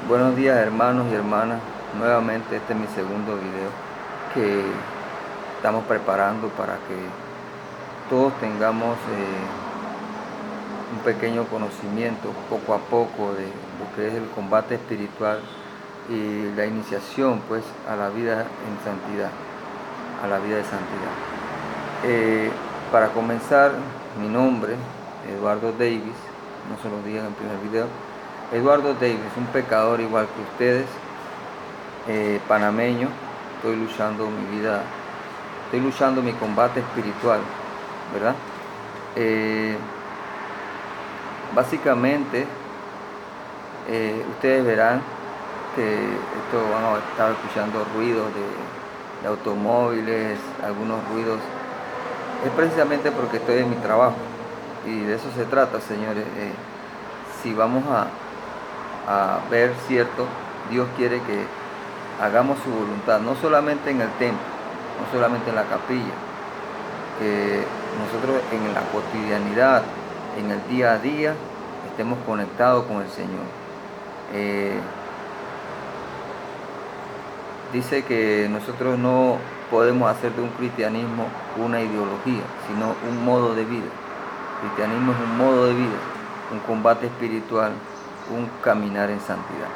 Buenos días hermanos y hermanas, nuevamente este es mi segundo video que estamos preparando para que todos tengamos un pequeño conocimiento poco a poco de lo que es el combate espiritual y la iniciación pues a la vida en santidad, a la vida de santidad. Para comenzar, mi nombre, Eduardo Davis, no se lo digan en el primer video. Eduardo Davis, un pecador igual que ustedes, panameño. Estoy luchando mi combate espiritual, ¿verdad? Básicamente, ustedes verán que esto van a estar escuchando ruidos de automóviles, algunos ruidos. Es precisamente porque estoy en mi trabajo y de eso se trata, señores. Si vamos a ver cierto, Dios quiere que hagamos su voluntad, no solamente en el templo, no solamente en la capilla, que nosotros en la cotidianidad, en el día a día, estemos conectados con el Señor. Dice que nosotros no podemos hacer de un cristianismo una ideología, sino un modo de vida. El cristianismo es un modo de vida, un combate espiritual, un caminar en santidad.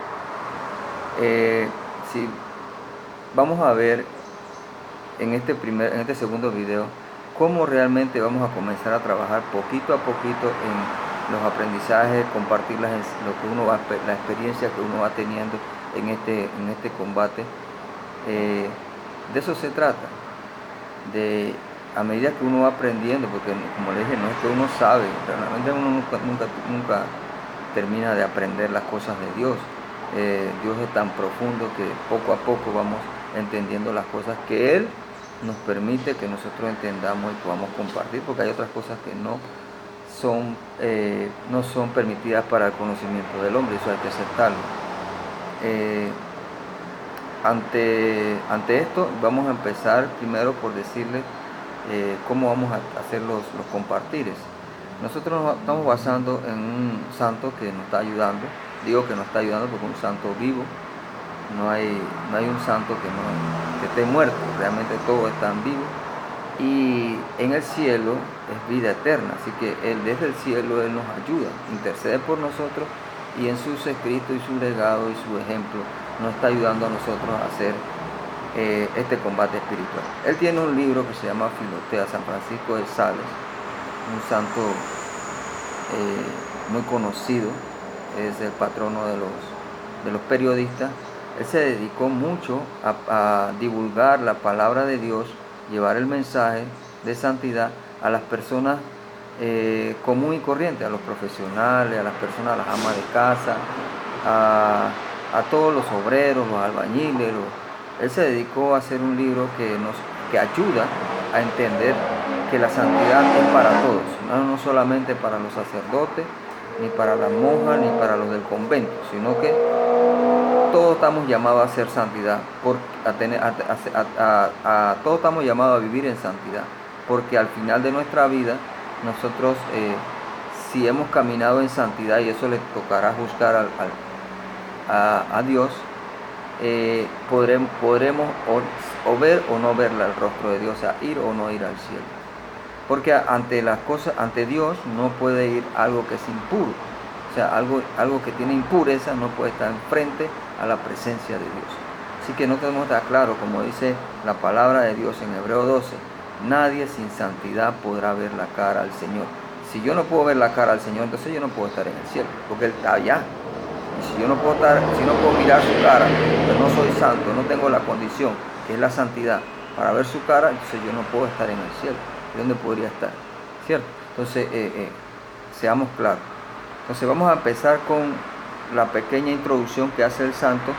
Si vamos a ver en este segundo video cómo realmente vamos a comenzar a trabajar poquito a poquito en los aprendizajes, compartir lo que uno va, la experiencia que uno va teniendo en este combate. De eso se trata, de a medida que uno va aprendiendo, porque como le dije, no es que uno sabe, realmente uno nunca termina de aprender las cosas de Dios. Dios es tan profundo que poco a poco vamos entendiendo las cosas que Él nos permite que nosotros entendamos y podamos compartir, porque hay otras cosas que no son permitidas para el conocimiento del hombre, eso hay que aceptarlo. Ante esto vamos a empezar primero por decirles cómo vamos a hacer los compartires. Nosotros nos estamos basando en un santo que nos está ayudando. Digo que nos está ayudando porque es un santo vivo. No hay un santo que esté muerto, realmente todos están vivos. Y en el cielo es vida eterna, así que Él desde el cielo Él nos ayuda, intercede por nosotros y en sus escritos y su legado y su ejemplo nos está ayudando a nosotros a hacer este combate espiritual. Él tiene un libro que se llama Filotea, San Francisco de Sales, un santo muy conocido, es el patrono de los periodistas. Él se dedicó mucho a divulgar la palabra de Dios, llevar el mensaje de santidad a las personas común y corriente, a los profesionales, a las personas, a las amas de casa, a todos los obreros, los albañiles. Él se dedicó a hacer un libro que ayuda a entender que la santidad es para todos, no solamente para los sacerdotes, ni para las monjas, ni para los del convento, sino que todos estamos llamados a hacer santidad, todos estamos llamados a vivir en santidad, porque al final de nuestra vida, nosotros, si hemos caminado en santidad, y eso le tocará juzgar a Dios, podremos o ver o no ver el rostro de Dios, o sea, ir o no ir al cielo. Porque ante Dios no puede ir algo que es impuro. O sea, algo que tiene impureza no puede estar frente a la presencia de Dios. Así que no tenemos que estar claro, como dice la palabra de Dios en Hebreo 12, nadie sin santidad podrá ver la cara al Señor. Si yo no puedo ver la cara al Señor, entonces yo no puedo estar en el cielo, porque Él está allá. Y si yo no puedo mirar su cara, pues no soy santo, no tengo la condición, que es la santidad, para ver su cara, entonces yo no puedo estar en el cielo. ¿Dónde podría estar? ¿Cierto? Entonces, seamos claros. Entonces vamos a empezar con la pequeña introducción que hace el santo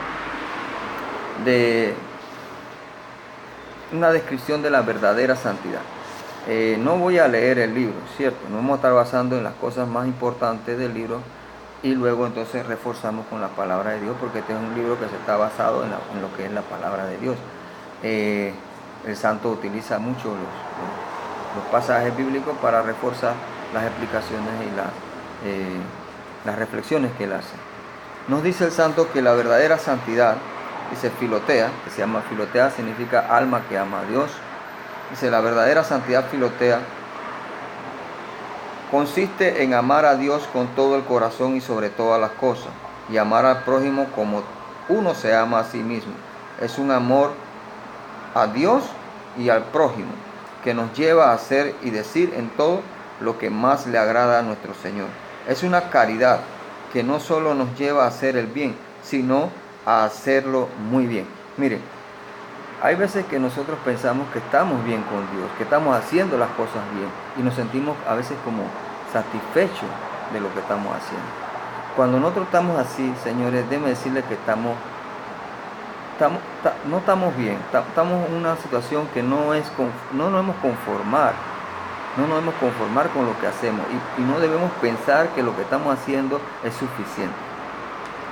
de una descripción de la verdadera santidad. No voy a leer el libro, ¿cierto? Nos vamos a estar basando en las cosas más importantes del libro y luego entonces reforzamos con la palabra de Dios, porque este es un libro que se está basado en lo que es la palabra de Dios. El santo utiliza mucho los pasajes bíblicos para reforzar las explicaciones y las reflexiones que él hace. Nos dice el santo que la verdadera santidad, dice Filotea, que se llama Filotea, significa alma que ama a Dios. Dice, la verdadera santidad Filotea consiste en amar a Dios con todo el corazón y sobre todas las cosas, y amar al prójimo como uno se ama a sí mismo. Es un amor a Dios y al prójimo que nos lleva a hacer y decir en todo lo que más le agrada a nuestro Señor. Es una caridad que no solo nos lleva a hacer el bien, sino a hacerlo muy bien. Miren, hay veces que nosotros pensamos que estamos bien con Dios, que estamos haciendo las cosas bien y nos sentimos a veces como satisfechos de lo que estamos haciendo. Cuando nosotros estamos así, señores, déjenme decirles que no estamos bien, estamos en una situación que no nos debemos conformar, no nos debemos conformar con lo que hacemos y no debemos pensar que lo que estamos haciendo es suficiente.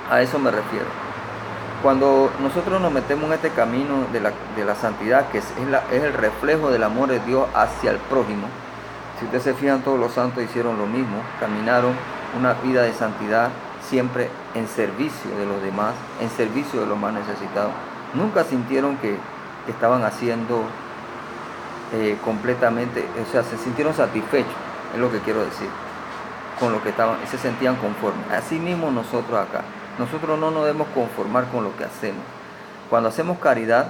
A eso me refiero. Cuando nosotros nos metemos en este camino de la santidad, que es el reflejo del amor de Dios hacia el prójimo, si ustedes se fijan, todos los santos hicieron lo mismo, caminaron una vida de santidad siempre en servicio de los demás, en servicio de los más necesitados. Nunca sintieron que estaban haciendo completamente, o sea, se sintieron satisfechos, es lo que quiero decir, con lo que estaban, se sentían conformes. Así mismo nosotros acá. Nosotros no nos debemos conformar con lo que hacemos. Cuando hacemos caridad,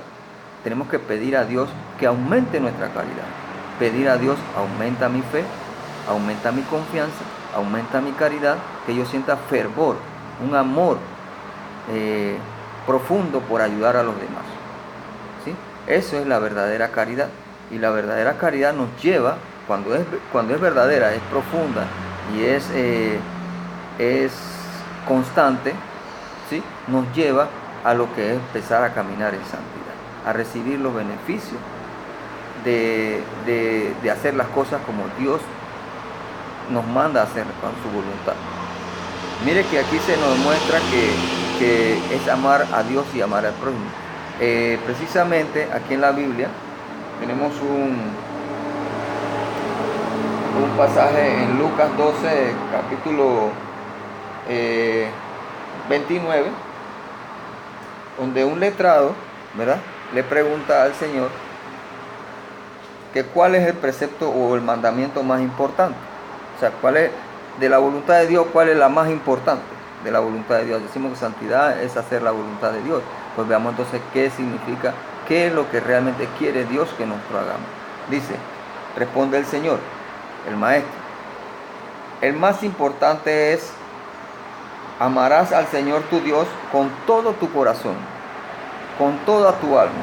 tenemos que pedir a Dios que aumente nuestra caridad. Pedir a Dios, aumenta mi fe, aumenta mi confianza, aumenta mi caridad, que yo sienta fervor, un amor profundo por ayudar a los demás. ¿Sí? Eso es la verdadera caridad. Y la verdadera caridad nos lleva, cuando es verdadera, es profunda y es constante, ¿sí? Nos lleva a lo que es empezar a caminar en santidad, a recibir los beneficios de hacer las cosas como Dios nos manda a hacer con su voluntad. Mire que aquí se nos muestra que es amar a Dios y amar al prójimo. Precisamente aquí en la Biblia tenemos un pasaje en Lucas 12, capítulo 29, donde un letrado, ¿verdad?, le pregunta al Señor que cuál es el precepto o el mandamiento más importante. O sea, cuál es de la voluntad de Dios, cuál es la más importante de la voluntad de Dios. Decimos que santidad es hacer la voluntad de Dios. Pues veamos entonces qué significa, qué es lo que realmente quiere Dios que nosotros hagamos. Dice, responde el Señor, el Maestro: el más importante es: amarás al Señor tu Dios con todo tu corazón, con toda tu alma,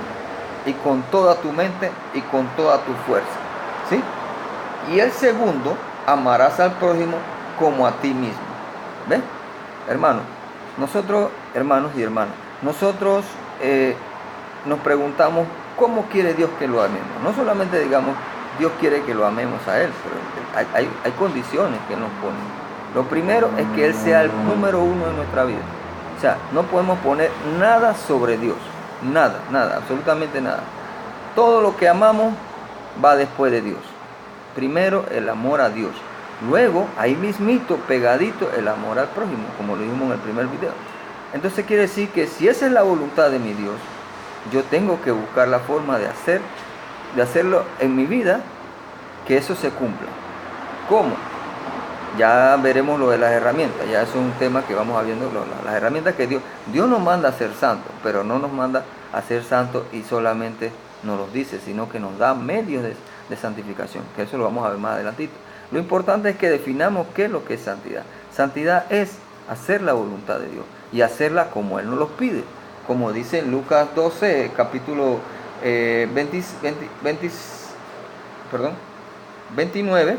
y con toda tu mente, y con toda tu fuerza. ¿Sí? Y el segundo: amarás al prójimo como a ti mismo. ¿Ves? Hermanos, nosotros, hermanos y hermanas, nosotros nos preguntamos cómo quiere Dios que lo amemos. No solamente digamos, Dios quiere que lo amemos a Él, pero hay condiciones que nos ponen. Lo primero es que Él sea el número uno en nuestra vida. O sea, no podemos poner nada sobre Dios. Nada, absolutamente nada. Todo lo que amamos va después de Dios. Primero el amor a Dios. Luego, ahí mismito, pegadito, el amor al prójimo, como lo dijimos en el primer video. Entonces quiere decir que si esa es la voluntad de mi Dios, yo tengo que buscar la forma de hacerlo en mi vida, que eso se cumpla. ¿Cómo? Ya veremos lo de las herramientas, ya eso es un tema que vamos a viendo, las herramientas que Dios nos manda a ser santos, pero no nos manda a ser santos y solamente nos los dice, sino que nos da medios de santificación, que eso lo vamos a ver más adelantito. Lo importante es que definamos qué es lo que es santidad. Santidad es hacer la voluntad de Dios y hacerla como Él nos lo pide, como dice en Lucas 12, capítulo 29,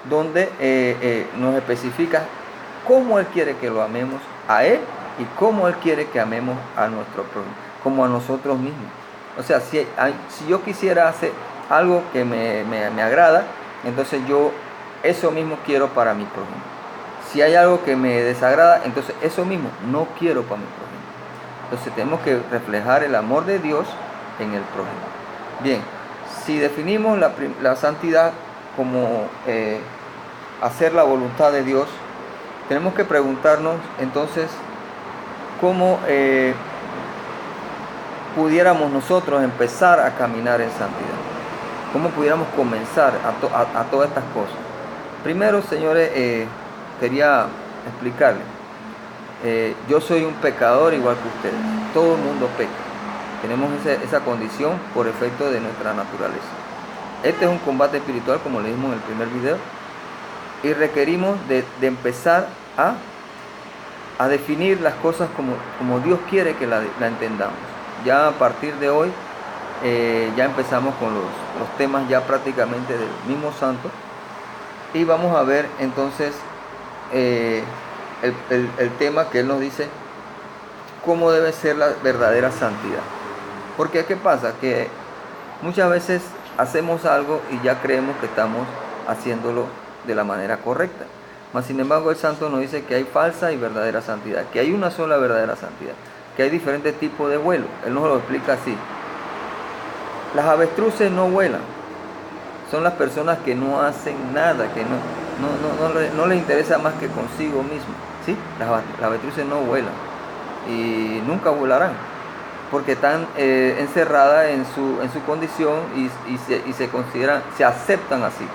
donde nos especifica cómo Él quiere que lo amemos a Él y cómo Él quiere que amemos a nuestro prójimo, como a nosotros mismos. O sea, si yo quisiera hacer algo que me agrada, entonces yo eso mismo quiero para mi prójimo. Si hay algo que me desagrada, entonces eso mismo no quiero para mi prójimo. Entonces tenemos que reflejar el amor de Dios en el prójimo. Bien, si definimos la santidad como hacer la voluntad de Dios, tenemos que preguntarnos entonces cómo pudiéramos nosotros empezar a caminar en santidad. ¿Cómo pudiéramos comenzar a todas estas cosas? Primero, señores, quería explicarles. Yo soy un pecador igual que ustedes. Todo el mundo peca. Tenemos esa condición por efecto de nuestra naturaleza. Este es un combate espiritual, como le dijimos en el primer video. Y requerimos de empezar a definir las cosas como Dios quiere que la entendamos. Ya a partir de hoy, ya empezamos con los temas ya prácticamente del mismo santo. Y vamos a ver entonces el tema que él nos dice, cómo debe ser la verdadera santidad. Porque ¿qué pasa? Que muchas veces hacemos algo y ya creemos que estamos haciéndolo de la manera correcta. Mas sin embargo el santo nos dice que hay falsa y verdadera santidad, que hay una sola verdadera santidad, que hay diferentes tipos de vuelo. Él nos lo explica así. Las avestruces no vuelan, son las personas que no hacen nada, que no les interesa más que consigo mismo. ¿Sí? Las avestruces no vuelan y nunca volarán, porque están encerradas en su condición y se consideran, se aceptan así.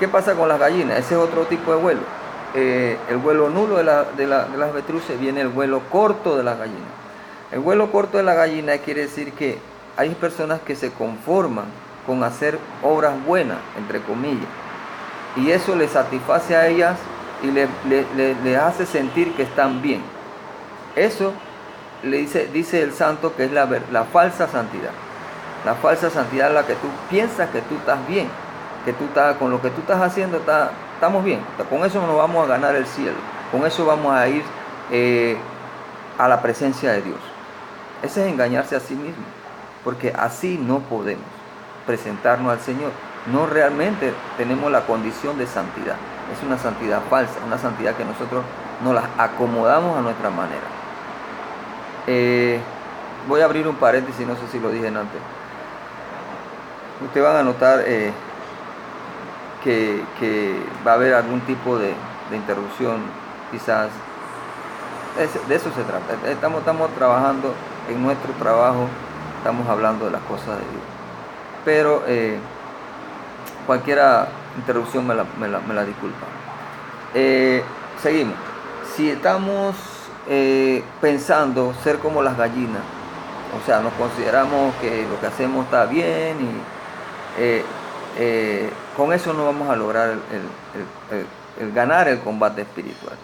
¿Qué pasa con las gallinas? Ese es otro tipo de vuelo. El vuelo nulo de las avestruces, viene el vuelo corto de las gallinas. El vuelo corto de la gallina quiere decir que hay personas que se conforman con hacer obras buenas, entre comillas, y eso les satisface a ellas y les hace sentir que están bien. Eso dice el santo que es la falsa santidad. La falsa santidad es la que tú piensas que tú estás bien, que tú estás, con lo que tú estás haciendo estamos bien. Con eso nos vamos a ganar el cielo, con eso vamos a ir a la presencia de Dios. Ese es engañarse a sí mismo, porque así no podemos presentarnos al Señor. No realmente tenemos la condición de santidad. Es una santidad falsa, una santidad que nosotros nos la acomodamos a nuestra manera. Voy a abrir un paréntesis, no sé si lo dije antes. Ustedes van a notar que va a haber algún tipo de interrupción, quizás. De eso se trata. Estamos trabajando en nuestro trabajo, estamos hablando de las cosas de Dios. Pero cualquier interrupción me la disculpa. Seguimos. Si estamos pensando ser como las gallinas, o sea, nos consideramos que lo que hacemos está bien y con eso no vamos a lograr el ganar el combate espiritual.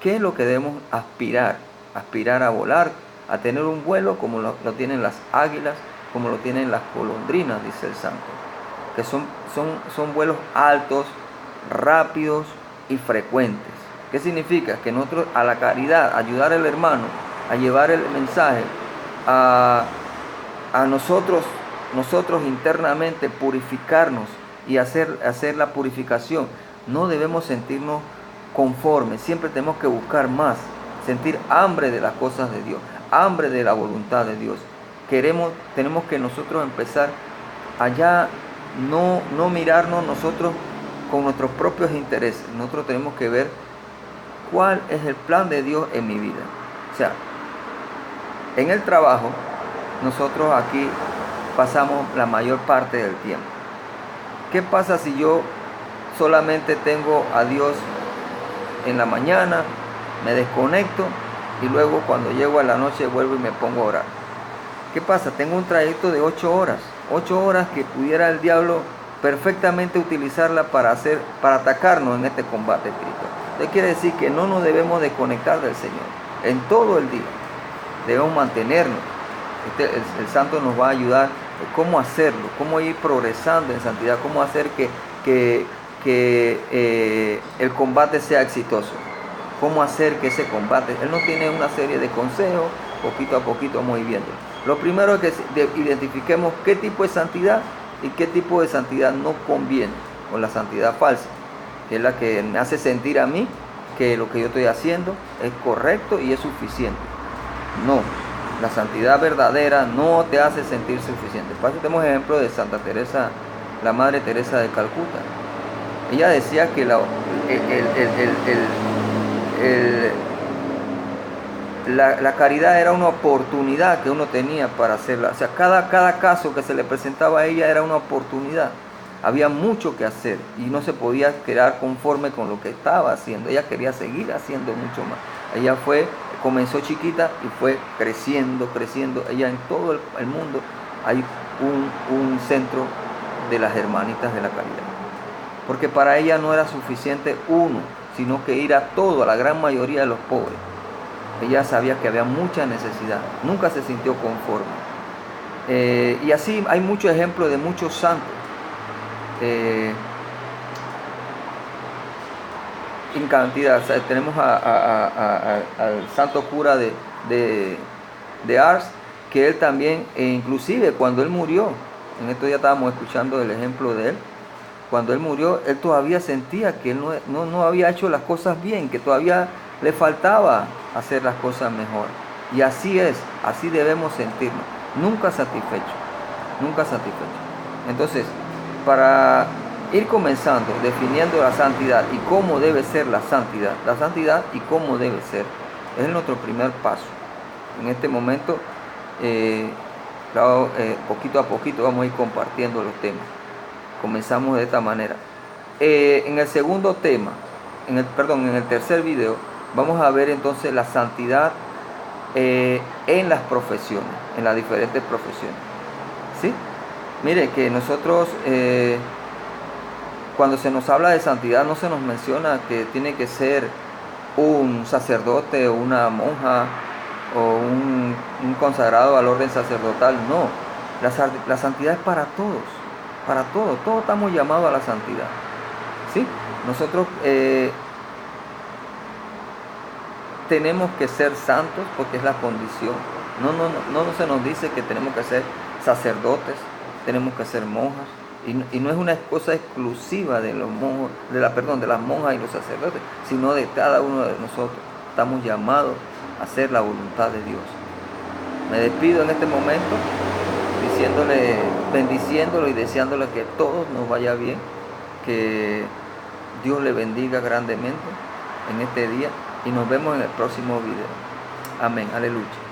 ¿Qué es lo que debemos aspirar? Aspirar a volar, a tener un vuelo como lo tienen las águilas, como lo tienen las golondrinas, dice el santo, que son vuelos altos, rápidos y frecuentes. ¿Qué significa? Que nosotros, a la caridad, ayudar al hermano a llevar el mensaje, a nosotros internamente purificarnos y hacer la purificación, no debemos sentirnos conformes, siempre tenemos que buscar más, sentir hambre de las cosas de Dios, hambre de la voluntad de Dios. Tenemos que nosotros empezar allá, no mirarnos nosotros con nuestros propios intereses. Nosotros tenemos que ver cuál es el plan de Dios en mi vida. O sea, en el trabajo, nosotros aquí pasamos la mayor parte del tiempo. ¿Qué pasa si yo solamente tengo a Dios en la mañana, me desconecto y luego cuando llego a la noche vuelvo y me pongo a orar? ¿Qué pasa? Tengo un trayecto de 8 horas que pudiera el diablo perfectamente utilizarla para atacarnos en este combate espiritual. Esto quiere decir que no nos debemos desconectar del Señor en todo el día. Debemos mantenernos. El santo nos va a ayudar cómo hacerlo, cómo ir progresando en santidad, cómo hacer que el combate sea exitoso, cómo hacer que ese combate. Él nos tiene una serie de consejos, poquito a poquito vamos a ir viendo. Lo primero es que identifiquemos qué tipo de santidad y qué tipo de santidad no conviene con la santidad falsa, que es la que me hace sentir a mí que lo que yo estoy haciendo es correcto y es suficiente. No, la santidad verdadera no te hace sentir suficiente. Por eso tenemos ejemplo de Santa Teresa, la Madre Teresa de Calcuta. Ella decía que la caridad era una oportunidad que uno tenía para hacerla. O sea, cada caso que se le presentaba a ella era una oportunidad. Había mucho que hacer y no se podía quedar conforme con lo que estaba haciendo. Ella quería seguir haciendo mucho más. Ella comenzó chiquita y fue creciendo. Ella en todo el mundo hay un centro de las hermanitas de la caridad. Porque para ella no era suficiente uno, sino que ir a la gran mayoría de los pobres. Ella sabía que había mucha necesidad, nunca se sintió conforme. Y así hay muchos ejemplos de muchos santos. En cantidad, o sea, tenemos al santo cura de Ars, que él también, inclusive cuando él murió, en estos días estábamos escuchando el ejemplo de él, cuando él murió, él todavía sentía que él no había hecho las cosas bien, que todavía le faltaba hacer las cosas mejor. Y así es, así debemos sentirnos, nunca satisfechos. Entonces, para ir comenzando, definiendo la santidad y cómo debe ser la santidad y cómo debe ser, es nuestro primer paso. En este momento, poquito a poquito vamos a ir compartiendo los temas. Comenzamos de esta manera. En el segundo tema, en el tercer video, vamos a ver entonces la santidad en las profesiones, en las diferentes profesiones. ¿Sí? Mire que nosotros, cuando se nos habla de santidad, no se nos menciona que tiene que ser un sacerdote o una monja o un consagrado al orden sacerdotal. No, la santidad es para todos, todos estamos llamados a la santidad. ¿Sí? Nosotros tenemos que ser santos porque es la condición. No se nos dice que tenemos que ser sacerdotes, tenemos que ser monjas, y no es una cosa exclusiva de los monjes, de las monjas y los sacerdotes, sino de cada uno de nosotros. Estamos llamados a hacer la voluntad de Dios. Me despido en este momento bendiciéndolo y deseándole que todo nos vaya bien, que Dios le bendiga grandemente en este día y nos vemos en el próximo video. Amén, aleluya.